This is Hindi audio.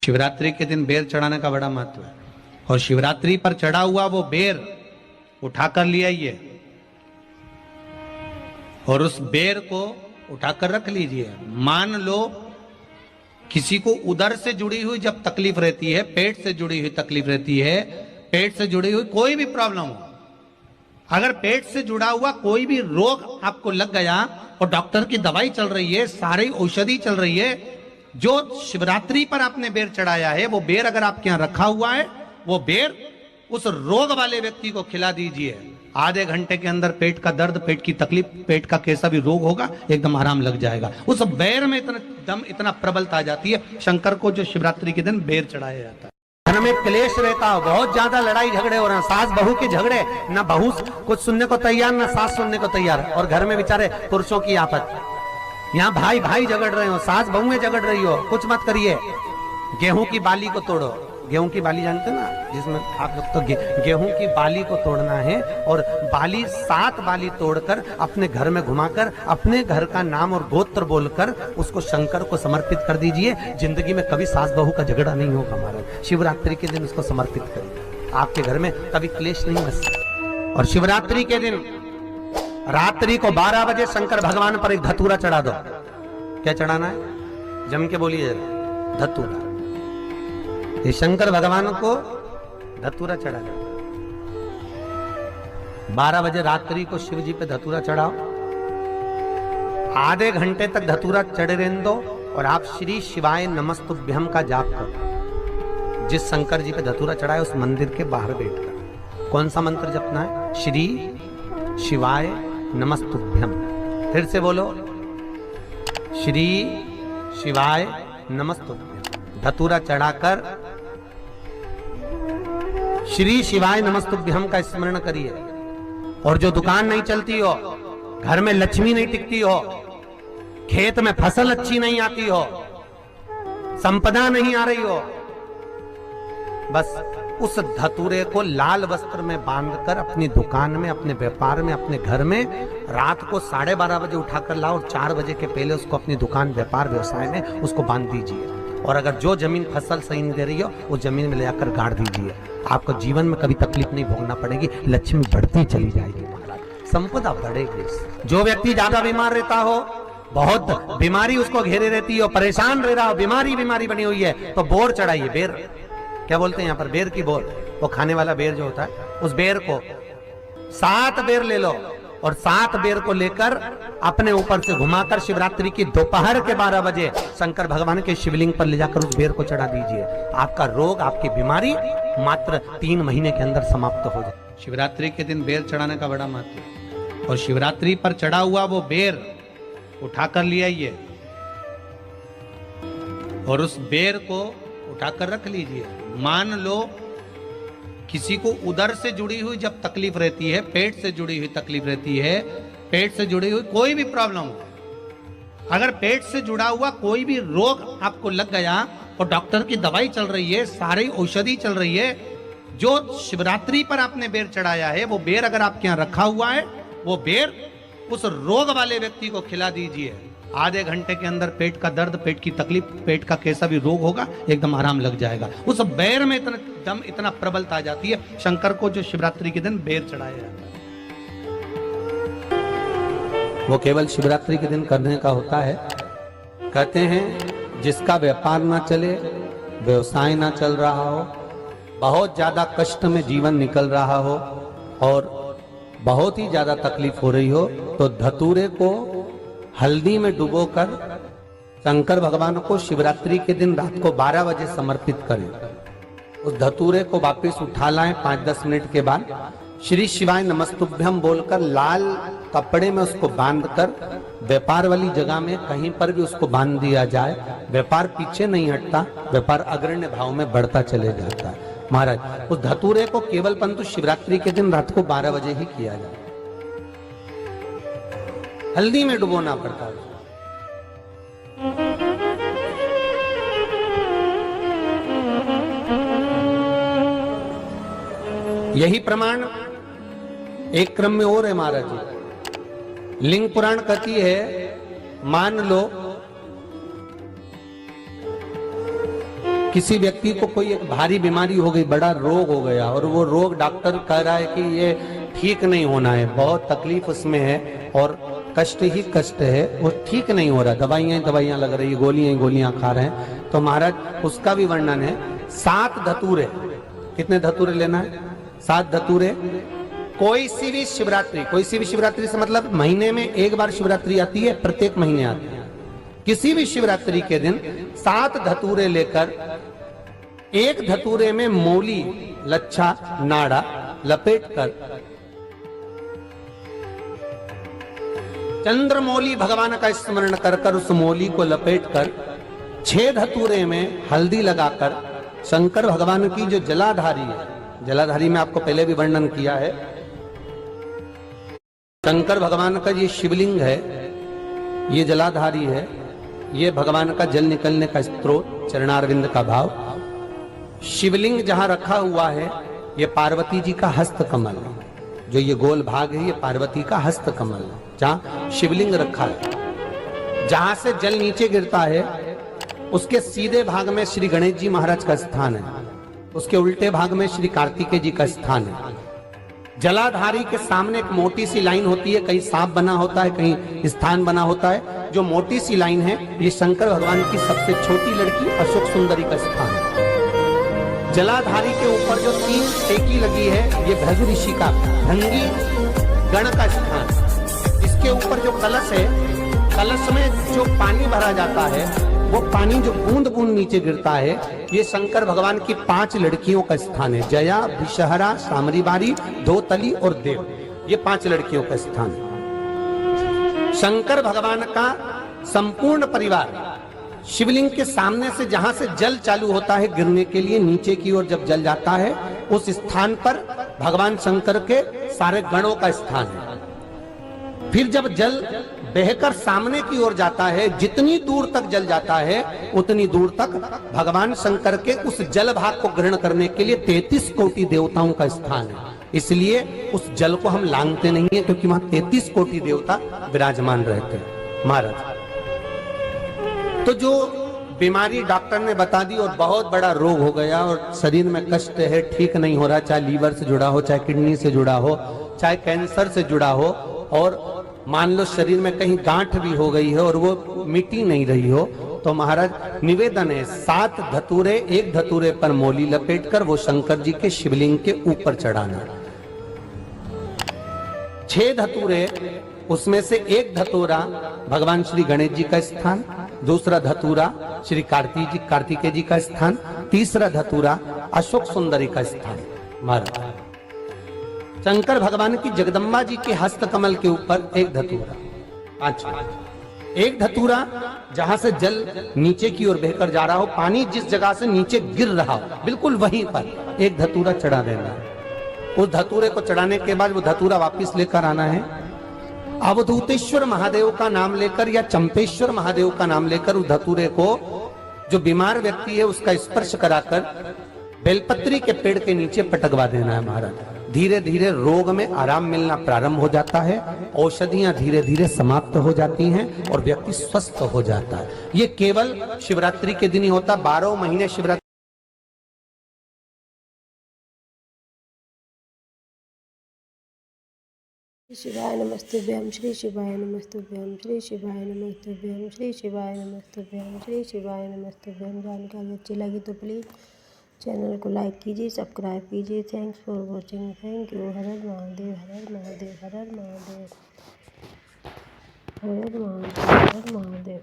शिवरात्रि के दिन बेर चढ़ाने का बड़ा महत्व है और शिवरात्रि पर चढ़ा हुआ वो बेर उठाकर ले आइए और उस बेर को उठाकर रख लीजिए। मान लो किसी को उदर से जुड़ी हुई जब तकलीफ रहती है, पेट से जुड़ी हुई तकलीफ रहती है, पेट से जुड़ी हुई कोई भी प्रॉब्लम हो, अगर पेट से जुड़ा हुआ कोई भी रोग आपको लग गया और डॉक्टर की दवाई चल रही है, सारी औषधि चल रही है, जो शिवरात्रि पर आपने बेर चढ़ाया है वो बेर अगर आपके यहां रखा हुआ है, वो बेर उस रोग वाले व्यक्ति को खिला दीजिए। आधे घंटे के अंदर पेट का दर्द, पेट की तकलीफ, पेट का कैसा भी रोग होगा एकदम आराम लग जाएगा। उस बेर में इतना प्रबलता आ जाती है शंकर को जो शिवरात्रि के दिन बेर चढ़ाया जाता है। घर में क्लेश रहता हो, बहुत ज्यादा लड़ाई झगड़े हो रहे हैं, सास बहू के झगड़े, ना बहू कुछ सुनने को तैयार ना सास सुनने को तैयार, और घर में बेचारे पुरुषों की आपत, यहाँ भाई भाई झगड़ रहे हो, सास बहू में झगड़ रही हो, कुछ मत करिए। गेहूं की बाली को तोड़ो, गेहूं की बाली जानते ना, जिसमें आप लोग तो गेहूं की बाली को तोड़ना है और बाली 7 बाली तोड़कर अपने घर में घुमाकर अपने घर का नाम और गोत्र बोलकर उसको शंकर को समर्पित कर दीजिए। जिंदगी में कभी सास बहू का झगड़ा नहीं होगा हमारा। शिवरात्रि के दिन उसको समर्पित करिए, आपके घर में कभी क्लेश नहीं बस। और शिवरात्रि के दिन रात्रि को 12 बजे शंकर भगवान पर एक धतूरा चढ़ा दो। क्या चढ़ाना है? जम के बोलिए, धतूरा। ये शंकर भगवान को धतूरा चढ़ा दो। 12 बजे रात्रि को शिव जी पे धतूरा चढ़ाओ, आधे घंटे तक धतूरा चढ़े रहने दो और आप श्री शिवाय नमस्तुभ्यम का जाप करो। जिस शंकर जी पे धतूरा चढ़ाए उस मंदिर के बाहर बैठकर कौन सा मंत्र जपना है? श्री शिवाय नमस्तुभ्यम। फिर से बोलो, श्री शिवाय नमस्तुभ्यम। धतूरा चढ़ाकर श्री शिवाय नमस्तुभ्यम का स्मरण करिए। और जो दुकान नहीं चलती हो, घर में लक्ष्मी नहीं टिकती हो, खेत में फसल अच्छी नहीं आती हो, संपदा नहीं आ रही हो, बस उस धतूरे को लाल वस्त्र में बांधकर अपनी दुकान में, अपने व्यापार में, अपने घर में रात को 12:30 बजे उठाकर लाओ और 4 बजे के पहले उसको अपनी दुकान, व्यापार, व्यवसाय में उसको बांध दीजिए। और अगर जो जमीन फसल सही नहीं दे रही हो वो जमीन में ले जाकर गाड़ दीजिए। आपको जीवन में कभी तकलीफ नहीं भोगना पड़ेगी, लक्ष्मी बढ़ती चली जाएगी महाराज, संपदा बढ़ेगी। जो व्यक्ति ज्यादा बीमार रहता हो, बहुत बीमारी उसको घेरे रहती हो, परेशान रह रहा हो, बीमारी बनी हुई है, तो बोर चढ़ाइए। बेर क्या बोलते हैं यहाँ पर? बेर की बोर, वो खाने वाला बेर जो होता है, उस बेर को 7 बेर ले लो और 7 बेर को लेकर अपने ऊपर से घुमाकर शिवरात्रि की दोपहर के 12 बजे शंकर भगवान के शिवलिंग पर ले जाकर उस बेर को चढ़ा दीजिए। आपका रोग, आपकी बीमारी मात्र 3 महीने के अंदर समाप्त हो जाए। शिवरात्रि के दिन बेर चढ़ाने का बड़ा महत्व है और शिवरात्रि पर चढ़ा हुआ वो बेर उठाकर ले आइए और उस बेर को उठाकर रख लीजिए। मान लो किसी को उदर से जुड़ी हुई जब तकलीफ रहती है, पेट से जुड़ी हुई तकलीफ रहती है, पेट से जुड़ी हुई कोई भी प्रॉब्लम हो, अगर पेट से जुड़ा हुआ कोई भी रोग आपको लग गया और डॉक्टर की दवाई चल रही है, सारी औषधि चल रही है, जो शिवरात्रि पर आपने बेर चढ़ाया है वो बेर अगर आपके यहाँ रखा हुआ है, वो बेर उस रोग वाले व्यक्ति को खिला दीजिए। आधे घंटे के अंदर पेट का दर्द, पेट की तकलीफ, पेट का कैसा भी रोग होगा एकदम आराम लग जाएगा। उस बेर में इतना प्रबलता आ जाती है शंकर को जो शिवरात्रि के दिन बेर चढ़ाया जाता है। वो केवल शिवरात्रि के दिन करने का होता है। कहते हैं जिसका व्यापार ना चले, व्यवसाय ना चल रहा हो, बहुत ज्यादा कष्ट में जीवन निकल रहा हो और बहुत ही ज्यादा तकलीफ हो रही हो, तो धतूरे को हल्दी में डुबोकर शंकर भगवान को शिवरात्रि के दिन रात को 12 बजे समर्पित करें। उस धतूरे को वापस उठा लाएं 5-10 मिनट के बाद, श्री शिवाय नमस्तुभ्यम बोलकर लाल कपड़े में उसको बांधकर व्यापार वाली जगह में कहीं पर भी उसको बांध दिया जाए। व्यापार पीछे नहीं हटता, व्यापार अग्रण्य भाव में बढ़ता चले जाता है। महाराज उस धतूरे को केवल परंतु शिवरात्रि के दिन रात को 12 बजे ही किया जाए, हल्दी में डुबोना पड़ता है। यही प्रमाण एक क्रम में और है महाराज जी। लिंग पुराण कहती है, मान लो किसी व्यक्ति को कोई एक भारी बीमारी हो गई, बड़ा रोग हो गया, और वो रोग डॉक्टर कह रहा है कि ये ठीक नहीं होना है, बहुत तकलीफ उसमें है और कष्ट ही कष्ट है, वो ठीक नहीं हो रहा, दवाइयां लग रही, गोलियां खा रहे हैं, तो महाराज उसका भी वर्णन है। 7 धतूरे, कितने धतूरे लेना है? 7 धतूरे। कोई सी भी शिवरात्रि से मतलब महीने में एक बार शिवरात्रि आती है, प्रत्येक महीने आती है। किसी भी शिवरात्रि के दिन 7 धतूरे लेकर, एक धतूरे में मौली, लच्छा, नाड़ा लपेटकर, चंद्रमौली भगवान का स्मरण कर उस मौली को लपेटकर 6 धतूरे में हल्दी लगाकर शंकर भगवान की जो जलाधारी है, जलाधारी में आपको पहले भी वर्णन किया है, शंकर भगवान का ये शिवलिंग है, ये जलाधारी है, ये भगवान का जल निकलने का स्त्रोत, चरणारविंद का भाव। शिवलिंग जहां रखा हुआ है, ये पार्वती जी का हस्त कमल, जो ये गोल भाग है, ये पार्वती का हस्त कमल, जहां शिवलिंग रखा है। जहां से जल नीचे गिरता है, उसके सीधे भाग में श्री गणेश जी महाराज का स्थान है, उसके उल्टे भाग में श्री कार्तिकेय जी का स्थान है। जलाधारी के सामने एक मोटी सी लाइन होती है, कहीं सांप बना होता है, कहीं स्थान बना होता है। जो मोटी सी लाइन है, ये शंकर भगवान की सबसे छोटी लड़की अशोक सुंदरी का स्थान है। जलाधारी के ऊपर जो 3 टेकी लगी है, ये भृगु ऋषि का भृंगी गण का स्थान। इसके ऊपर जो कलश है, कलश में जो पानी भरा जाता है, वो पानी जो बूंद बूंद नीचे गिरता है, ये शंकर भगवान की 5 लड़कियों का स्थान है। जया, विषहरा, सामरीबारी, धोतली और देव, ये 5 लड़कियों का स्थान है। शंकर भगवान का संपूर्ण परिवार शिवलिंग के सामने से, जहां से जल चालू होता है गिरने के लिए, नीचे की ओर जब जल जाता है, उस स्थान पर भगवान शंकर के सारे गणों का स्थान है। फिर जब जल बहकर सामने की ओर जाता है, जितनी दूर तक जल जाता है, उतनी दूर तक भगवान शंकर के उस जल भाग को ग्रहण करने के लिए 33 कोटि देवताओं का स्थान है। इसलिए उस जल को हम लांघते नहीं है, क्योंकि वहां 33 कोटि देवता विराजमान रहते हैं महाराज। तो जो बीमारी डॉक्टर ने बता दी और बहुत बड़ा रोग हो गया और शरीर में कष्ट है, ठीक नहीं हो रहा, चाहे लीवर से जुड़ा हो, चाहे किडनी से जुड़ा हो, चाहे कैंसर से जुड़ा हो, और मान लो शरीर में कहीं गांठ भी हो गई है और वो मिटी नहीं रही हो, तो महाराज निवेदन है 7 धतूरे, एक धतूरे पर मौली लपेटकर वो शंकर जी के शिवलिंग के ऊपर चढ़ाना। 6 धतूरे, उसमें से एक धतूरा भगवान श्री गणेश जी का स्थान, दूसरा धतूरा श्री कार्तिकेय जी का स्थान, तीसरा धतूरा अशोक सुंदरी का स्थान। महाराज शंकर भगवान की जगदम्बा जी के हस्त कमल के ऊपर एक धतूरा, एक धतूरा जहां से जल नीचे की ओर बहकर जा रहा हो, पानी जिस जगह से नीचे गिर रहा हो, बिल्कुल वहीं पर एक धतूरा चढ़ा देना है। उस धतूरे को चढ़ाने के बाद वो धतूरा वापस लेकर आना है। अवधूतेश्वर महादेव का नाम लेकर या चंपेश्वर महादेव का नाम लेकर उस धतूरे को, जो बीमार व्यक्ति है उसका स्पर्श कराकर बेलपत्री के पेड़ के नीचे पटकवा देना है महाराज। धीरे धीरे रोग में आराम मिलना प्रारंभ हो जाता है, औषधियां धीरे धीरे समाप्त हो जाती हैं और व्यक्ति स्वस्थ हो जाता है। ये केवल शिवरात्रि के दिन ही होता, 12 महीने शिवरात्रि। शिवाय नमस्तुभ्यं, श्री शिवाय नमस्तुभ्यं, श्री शिवाय नमस्तुभ्यं, श्री शिवाय नमस्तुभ्यं, श्री शिवाय नमस्तुभ्यं। जानकारी अच्छी लगी तो प्लीज़ चैनल को लाइक कीजिए, सब्सक्राइब कीजिए। Thanks for watching. Thank you. Her her Mahadev, her her Mahadev, her her Mahadev, her her Mahadev, her her Mahadev.